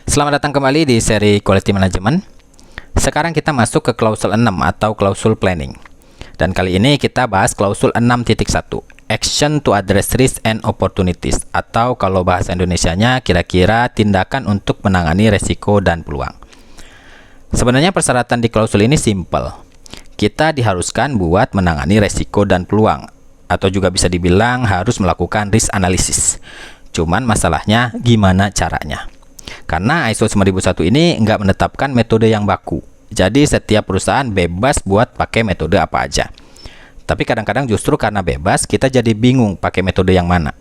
Selamat datang kembali di seri Quality Management. Sekarang kita masuk ke klausul 6 atau klausul planning. Dan kali ini kita bahas klausul 6.1, Action to address risk and opportunities, atau kalau bahasa Indonesianya kira-kira tindakan untuk menangani resiko dan peluang. Sebenarnya persyaratan di klausul ini simple. Kita diharuskan buat menangani resiko dan peluang, atau juga bisa dibilang harus melakukan risk analysis. Cuman masalahnya gimana caranya? Karena ISO 9001 ini nggak menetapkan metode yang baku. Jadi setiap perusahaan bebas buat pakai metode apa aja. Tapi kadang-kadang justru karena bebas kita jadi bingung pakai metode yang mana.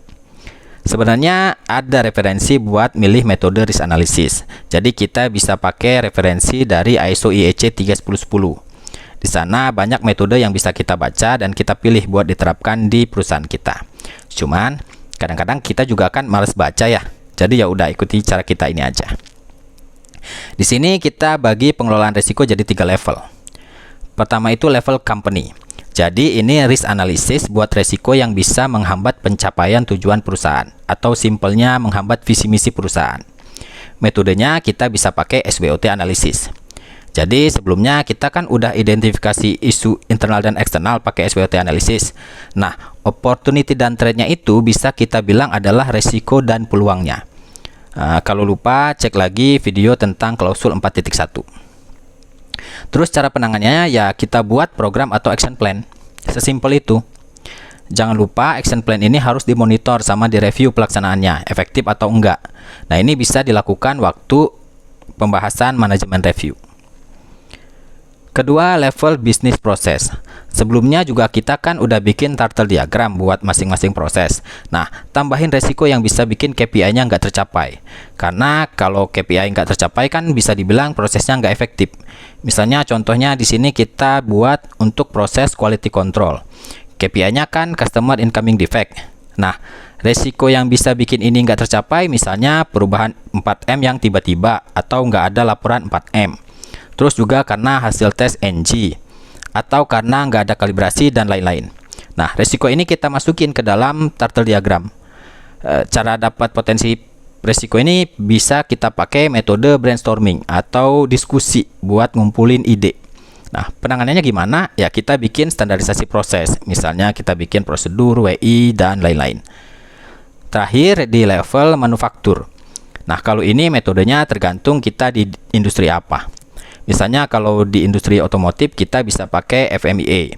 Sebenarnya ada referensi buat milih metode risk analysis. Jadi kita bisa pakai referensi dari ISO IEC 31010. Di sana banyak metode yang bisa kita baca dan kita pilih buat diterapkan di perusahaan kita. Cuman kadang-kadang kita juga akan males baca ya. Jadi ya udah ikuti cara kita ini aja. Di sini kita bagi pengelolaan risiko jadi 3 level. Pertama itu level company. Jadi ini risk analysis buat risiko yang bisa menghambat pencapaian tujuan perusahaan atau simpelnya menghambat visi misi perusahaan. Metodenya kita bisa pakai SWOT analysis. Jadi sebelumnya kita kan udah identifikasi isu internal dan eksternal pakai SWOT analysis. Nah, opportunity dan threat-nya itu bisa kita bilang adalah resiko dan peluangnya. Kalau lupa, cek lagi video tentang klausul 4.1. Terus cara penanganannya ya kita buat program atau action plan. Sesimpel itu. Jangan lupa action plan ini harus dimonitor sama direview pelaksanaannya, efektif atau enggak. Nah, ini bisa dilakukan waktu pembahasan manajemen review. Kedua, level bisnis proses. Sebelumnya juga kita kan udah bikin turtle diagram buat masing-masing proses. Nah, tambahin resiko yang bisa bikin KPI-nya nggak tercapai. Karena kalau KPI nggak tercapai kan bisa dibilang prosesnya nggak efektif. Misalnya contohnya di sini kita buat untuk proses quality control. KPI-nya kan customer incoming defect. Nah, resiko yang bisa bikin ini nggak tercapai misalnya perubahan 4M yang tiba-tiba atau nggak ada laporan 4M. Terus juga karena hasil tes NG atau karena nggak ada kalibrasi dan lain-lain. Nah, resiko ini kita masukin ke dalam turtle diagram. Cara dapat potensi resiko ini bisa kita pakai metode brainstorming atau diskusi buat ngumpulin ide. Nah, penanganannya gimana? Ya kita bikin standarisasi proses. Misalnya kita bikin prosedur, WI, dan lain-lain. Terakhir di level manufaktur. Nah, kalau ini metodenya tergantung kita di industri apa. Misalnya kalau di industri otomotif kita bisa pakai FMEA.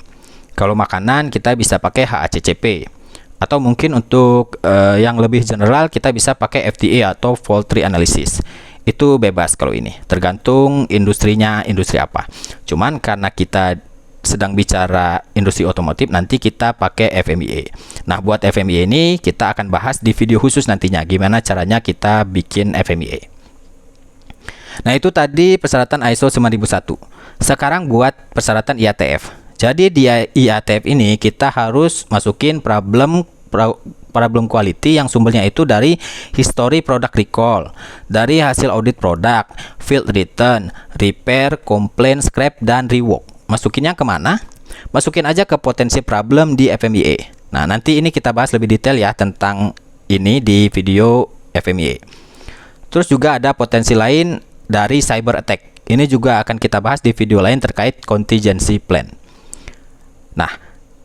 Kalau makanan kita bisa pakai HACCP. Atau mungkin untuk yang lebih general kita bisa pakai FTA atau fault tree analysis. Itu bebas kalau ini. Tergantung industrinya industri apa. Cuman karena kita sedang bicara industri otomotif nanti kita pakai FMEA. Nah, buat FMEA ini kita akan bahas di video khusus nantinya gimana caranya kita bikin FMEA. Nah, itu tadi persyaratan ISO 9001. Sekarang buat persyaratan IATF. Jadi di IATF ini kita harus masukin problem quality yang sumbernya itu dari history product recall, dari hasil audit produk, field return, repair, complaint, scrap, dan rework. Masukinnya kemana? Masukin aja ke potensi problem di FMEA. Nah, nanti ini kita bahas lebih detail ya tentang ini di video FMEA. Terus juga ada potensi lain dari cyber attack. Ini juga akan kita bahas di video lain terkait contingency plan. Nah,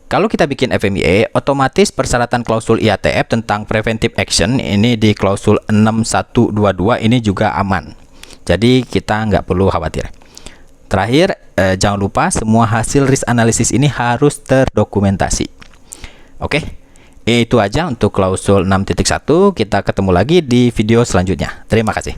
kalau kita bikin FMEA, otomatis persyaratan klausul IATF tentang preventive action ini di klausul 6122 ini juga aman. Jadi kita nggak perlu khawatir. Terakhir, jangan lupa semua hasil risk analysis ini harus terdokumentasi. Oke, itu aja untuk klausul 6.1. Kita ketemu lagi di video selanjutnya. Terima kasih.